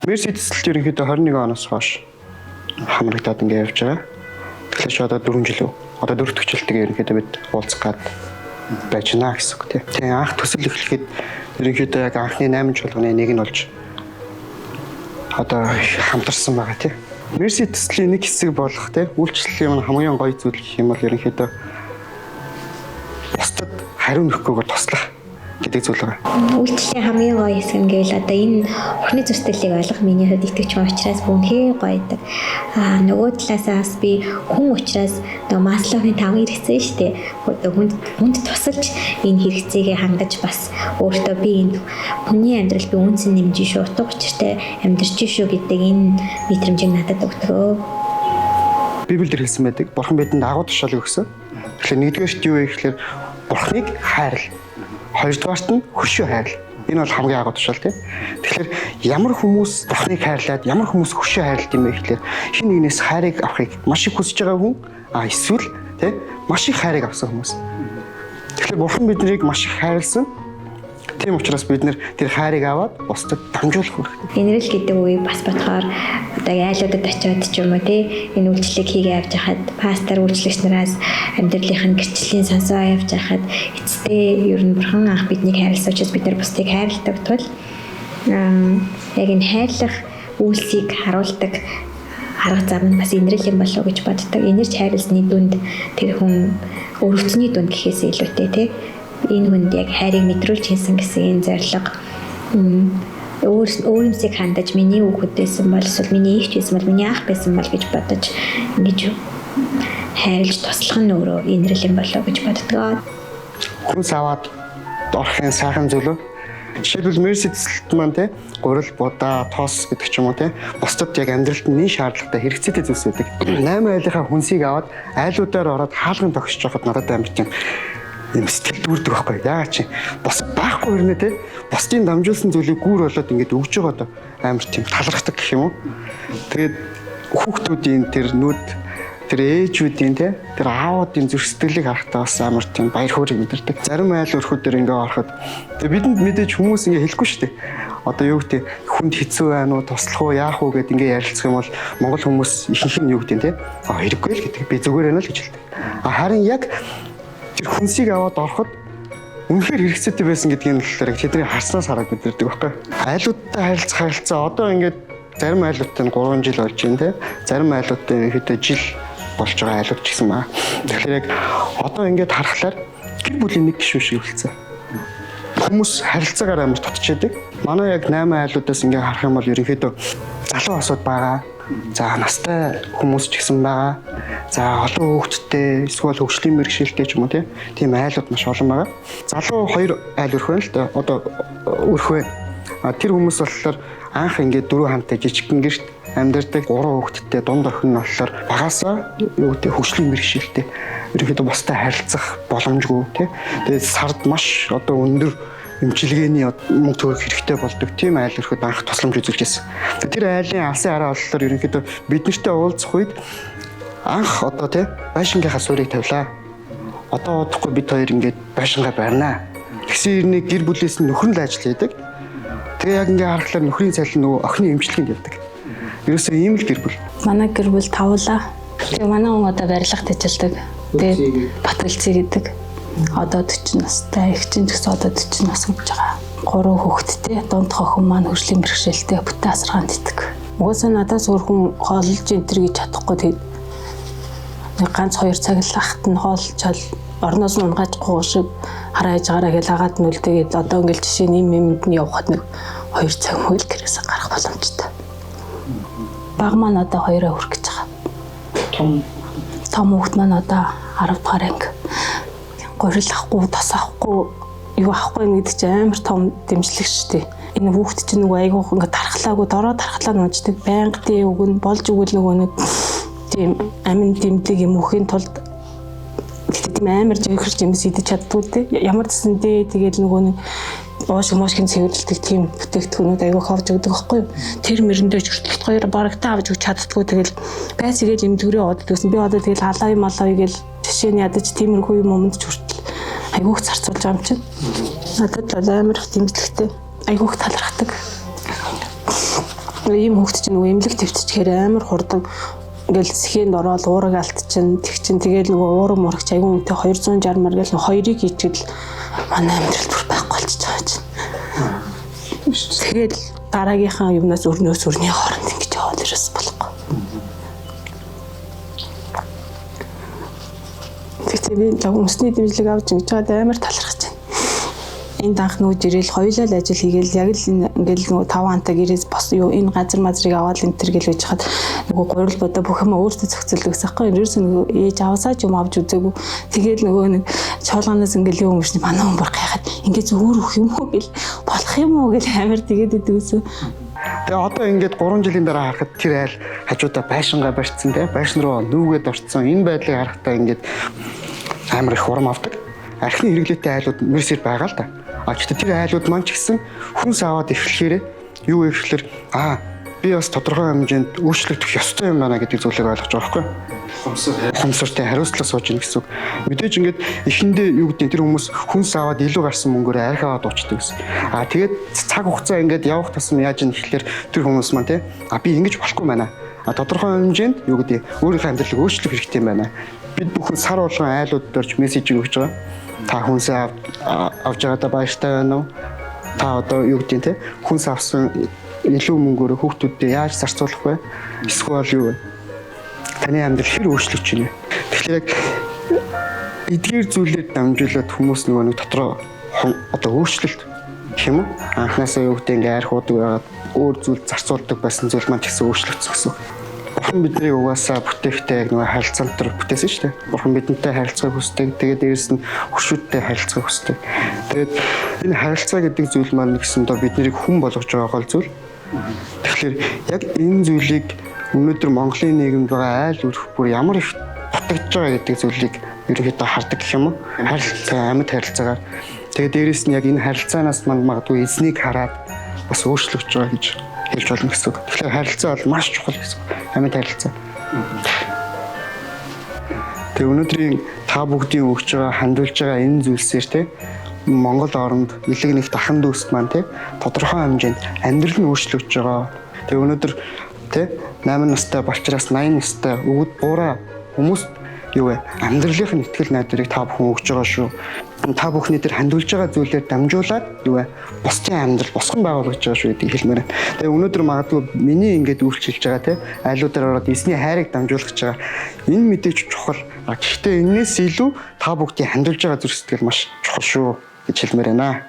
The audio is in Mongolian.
Мерседес л ерөнхийдөө 21 оноос хойш хамрагдаад ингэ явж байгаа. Тэгэхээр ч одоо 4 жил үү? Одоо 4 дахь жилтэйгээ ерөнхийдөө бид уулзах гад байж гэнэ гэсэн үг тийм. Тэгээ анх төсөл эхлэхэд ерөнхийдөө яг анхны 8 чуулганы нэг нь болж одоо хамтарсан байгаа тийм. Мерседеслийн нэг хэсэг болох тийм үйлчлэлийн юм хамгийн гоё зүйл гэх юм бол ерөнхийдөө бусдад хариу нөхгүйгээр туслах гэдэг зүйл байгаа. Үйлчлэлийн хамгийн гоё хэсэг нь гэвэл одоо энэ охины зүсгэлийг ойлгох миний хувьд итгэж байгаа учраас үнхээр гоё гэдэг. Нөгөө талаасаас би хүн учраас нөгөө Масловын 5 хэрэгцээ шүү дээ. Хүнд тусалж энэ хэрэгцээгээ хангаж бас өөртөө би энэ хүний амьдрал би үнсэн нэмж шүү, утга учиртай амьдрч шүү гэдэг энэ мэдрэмжийг надад өгдөгөө. Библиэлд хэлсэн байдаг. Бурхан бидэнд агуу тушаалыг өгсөн. Тэгэхээр нэгдүгээрт юу вэ гэхээр Бурханыг хайрл. Хоёрдугаарт нь хөшөө хайрл. Энэ бол хамгийн агуу тушаал тийм. Тэгэхээр ямар хүмүүс Бурханыг хайрлаад ямар хүмүүс хөшөө хайрлт юм бэ гэхээр хин нэгнээс хайрыг авахыг маш их хүсэж байгаа хүн эсвэл тийм маш их хайрыг авсан хүмүүс. Тэгэхээр Бурхан биднийг маш их хайрлсан. Тийм учраас бид нэр тэр хайрыг аваад бусдад дамжуулах хэрэгтэй. Инрэл гэдэг үеийг бас бодохоор одоо айлуудад очиод ч юм уу тий энэ үйлчлэг хийгээ явж хахад пастор үйлчлэгч нараас амьдралын гэрчлийн сонсоо явж хахад эцтэй ер нь Бурхан анх биднийг хайрлсан учраас бид нар бусдыг хайрладаг тул яг энэ хайрлах үйлсийг харуулдаг арга зам нь бас инрэл юм болов уу гэж боддог. Инэрч хайрласны дүнд тэр хүн өрөвчний дүнд гэхээс илүүтэй тий энэ хүнд яг хайрыг мэдрүүлж хийсэн гэсэн энэ зорилго өөрөөсөө хандаж миний хүүхэд байсан бол эсвэл миний ихч байсан бол миний ах байсан бол гэж бодож ингэж хайрлж туслах нь өөрөө инрэл юм болоо гэж боддгоо. Хүнс аваад орохын сайхан зүйл үү? Жишээлбэл Мерседест маань те гурил будаа тоос гэдэг ч юм уу те бусдад яг амьдралд нь шаардлагатай хэрэгцээтэй зүйлс үүдэг. 8 айлынхаа хүнсийг аваад айлуудаар ороод хаалган тогсож явахад надад амар тийм юм сэтгэл дүүрдэг байхгүй яа чи бас байхгүй хэрнээ те бусдын дамжуулсан зүйлийг гүүр болоод ингээд өгж байгаа доо амар тийм талархдаг гэх юм уу. Тэгээд хүүхдүүдийн тэр нүд тэр ээжүүдийн те тэр аавуудын зүрх сэтгэлийг харахтаа бас амар тийм баяр хөөргийг мэдэрдэг. Зарим айл өрхөдөр ингээ ороход тэгээд бидэнд мэдээж хүмүүс ингээ хэлэхгүй шүү дээ. Одоо юу гэдэг хүнд хэцүү байна уу туслах уу яах уу гэд ингээ ярилцах юм бол монгол хүмүүс ихэнх нь юу гэдэг те хэрэггүй л гэдэг би зүгээр байна л гэж хэлдэг. Харин яг тэр хүнсийг аваад ороход үнэхээр хэрэгцээтэй байсан гэдгийг нь болохоор тэдний харснаас хараад мэдэрдэг байхгүй. Айлуудтай харилцаа одоо ингээд зарим айлуудтай 3 жил болж байна те. Зарим айлуудтай ихэдэ жил болж байгаа айлууд ч гэсэн маа. Тэгэхээр яг одоо ингээд харахаар гэр бүлийн нэг гишүүн шиг үлдсэн. Хүмүүс харилцаагаар амар татчихдаг. Манай яг 8 айлуудаас ингээд харах юм бол ерөнхийдөө залуу асууд байгаа. За настай хүмүүс ч гэсэн байгаа. За олон хүүхэдтэй эсвэл хөгжлийн мэргэжилтэй ч юм уу тийм айлууд маш олон байгаа. Залуу 2 айл өрх байна л да. Одоо өрх байна. Тэр хүмүүс болохоор анх ингээд 4 хамтаа жижигхэн гэрт амьдардаг 3 хүүхэдтэй дунд охин нь болохоор багасаа юу гэдэг хөгжлийн мэргэжилтэй ерөнхийдөө бусдад харилцах боломжгүй тийм. Тэгээд сард маш одоо өндөр эмчилгээний мөнгө төгрөг хэрэгтэй болдог тийм айл өрхөд анх тусламж үзүүлж байсан. Тэр айлын алсын хараа болохоор ерөнхийдөө бид нартай уулзах үед анх одоо тийм байшингийнхаа суурийг тавилаа. Одоо удахгүй бид хоёр ингээд байшингаа барина. Тэгсэн хэрнээ гэр бүлээс нь нөхөр нь ажил хийдэг. Тэгээ яг ингээд харахаар нөхрийн цалин нөгөө охины эмчилгээнд явдаг. Ерөөсөө ийм л гэр бүл. Манай гэр бүл тавуулаа. Тэгээ манай хүн одоо барилгад ажилладаг. Тэгээд Батгалзий гэдэг. Одоо 40 настай, их чинь гэсэн одоо 40 нас болж байгаа. 3 хүүхэдтэй, дунд хохин маань хөгжлийн бэрхшээлтэй бүтэн асаргаанд итдэг. Угаасаа надаас өөр хүн хооллож энтэр гэж чадахгүй тэгээд нэг ганц 2 цаг л ахт нь хоолчаал орноос нь унгаажгүй шиг хараа яжгаараа гэл агаад нүлдээд одоо ингээл жишээ нь юмд нь явхад нэг 2 цаг хөл гэрээсээ гарах боломжтой. Баг маань одоо 2-аа хүрэх гэж байгаа. Том хүүхэд маань одоо 10 дугаар анги. Гурил ахгүй, тос ахгүй, юу ахгүй гэдэг чинь амар том дэмжлэг шүү дээ. Энэ хүүхэд чинь нөгөө айгуух ингээд тархлаагүй, дороо тархлаа нууждаг, байнга тий өгөн болж өгөл нөгөө нэг тийм амин дэмдэг юм өхийн тулд тийм амар жигэрч юмс идэж чаддгүй тий. Ямар ч гэсэн дээ тэгээд нөгөө нэг уушгийн цэвэрлдэг тийм бүтээгдэхүүнүүд айгуух авч өгдөг байхгүй юу. Тэр мэрэндээ хүртэл 2 барагтаа авч өгч чаддгүй тэгэл байсгээд эмдгэрээ одод гэсэн. Би одоо тэгэл халаа юм гээл жишээ нь ядаж тиймэрхүү юм өмд ч хүртэл айгуух зарцуулж байгаа юм чинь. Надад амар их дэмжлэгтэй айгуух талархдаг. Ийм хүүхэд чинь нөгөө эмнэлэг твтчихээр амар хурдан ингээл сэхэнд ороод уураг алдчихна. Тэг чин тэгэл нөгөө уураг мурагч айгүй үнэтэй 260 мар гэл хоёрыг хийчихэл манай амьдрал бүр байхгүй болчихж байгаа чинь. Тэгэл дараагийнхаа юмнаас өрнөөс өрний хооронд ингэж яваад ирээс болохгүй. Тэгтээ би өмсний дэмжлэг авч ингэж байгаад амар талархаж байна. Энд анх нөгөө жирэл хоёулаа л ажил хийгээл яг л ингээл нөгөө 5 хантаа гэрээс бос юу энэ газар мазрыг аваад энэ төр гэлж хаад нөгөө гурил бодоо бүх юм өөртөө зохицуулдаг гэсэн юм. Ерөөс нөгөө ээж аваасаа ч юм авч үзээгүй. Тэгээд нөгөө нэг чуулганаас ингээл юу өмшний манай хүн бүр гайхаад ингээд зүгээр өөх юм уу гэл болох юм уу гэл амар тэгээд идэвсэн. Тэгээ одоо ингээд 3 жилийн дараа харахад тэр айл хажуудаа байшингаа барьцсан те байшин руу нүүгээд орцсон энэ байдлыг харахтаа ингээд амар их урам авдаг. Архины хэрэглээтэй айлууд мерсер байгаа л да. А гэхдээ тэр айлууд маань ч гэсэн хүнс аваад эхлэхээр юу вэ гэхээр би бас тодорхой хэмжээнд өөрчлөгдөх ёстой юм байна гэдэг зүйлийг ойлгож байгаа байхгүй. Хумсартай хариуцлага сууж ийн гэсэн үг. Мэдээж ингээд эхэндээ юу гэдэг тэр хүмүүс хүнс аваад илүү гарсан мөнгөөр арх аваад уучдаг гэсэн. Тэгээд цаг хугацаа ингээд явах тусам яаж ийн гэхэлэр тэр хүмүүс маань те би ингэж болохгүй байна. Тодорхой хэмжээнд юу гэдэг өөрийнхөө амьдралыг өөрчлөх хэрэгтэй юм байна. Бид бүхэн сар болгон айлууд дөрж мессежийг өгч байгаа. Та хүнс авч байгаадаа баяртай байна уу? Та одоо юу гэдэг те хүнс авсан илүү мөнгөөр хүүхдүүдэд яаж зарцуулах вэ? Эсвэл юу вэ? Таны амьдрал хэр өөрчлөгдөж байна вэ? Тэгэхээр яг эдгээр зүйлээр дамжуулаад хүмүүс нөгөө нэг дотроо одоо өөрчлөлт гэх юм уу? Анхнаасаа юу гэдэг ингээ арх уудаг байгаад өөр зүйл зарцуулдаг байсан зүйл маань ч гэсэн өөрчлөгдсөн гэсэн. Бурхан бидний угаасаа бүтээхтэй яг нөгөө харилцаантар бүтээсэн шүү дээ. Бурхан бидэнтэй харилцааг хүсдэг. Тэгээд дээрэс нь өшөөдтэй харилцааг хүсдэг. Тэгээд энэ харилцаа гэдэг зүйл маань гэсэн доо биднийг хүн болгож байгаа гол зүйл. Тэгэхээр яг энэ зүйлийг өнөөдөр Монголын нийгэмд байгаа айл өрх бүр ямар их дутагдж байгаа гэдэг зүйлийг ерөнхийдөө хардаг гэх юм уу? Харилцаа, амьд харилцаагаар. Тэгээд дээрэс нь яг энэ харилцаанаас манд магадгүй эзнийг хараад бас өөрчлөгдөж байгаа гэж хэлж болно гэсэн үг. Тэгэхээр харилцаа бол маш чухал гэсэн үг. Амьд харилцаа. Тэгээ өнөөдрийн та бүгдийн өгч байгаа хандуулж байгаа энэ зүйлсээр те Монгол оронд нэлээд нэг дахин дүүс маань те тодорхой хэмжээнд амьдрал нь өөрчлөгдөж байгаа. Тэгээ өнөөдөр те 8 настай болчраас 80 настай өгд буура хүмүүс юу вэ? Амьдралынх нь итгэл найдварыг та бүхэн өгч байгаа шүү. Та бүхний тэр хандуулж байгаа зүйлээр дамжуулаад юу вэ? Бусдын амьдрал босгон байгуулж байгаа шүү гэдгийг хэлмээр байна. Тэгээ өнөөдөр магадгүй миний ингээд үйлчилж байгаа те айлуудаар ороод эзний хайрыг дамжуулах гэж байгаа. Энэ мэдээж чухал. Гэхдээ энэс илүү та бүгдийн хандуулж байгаа зүрх сэтгэл маш чухал шүү гэж хэлмээр байна.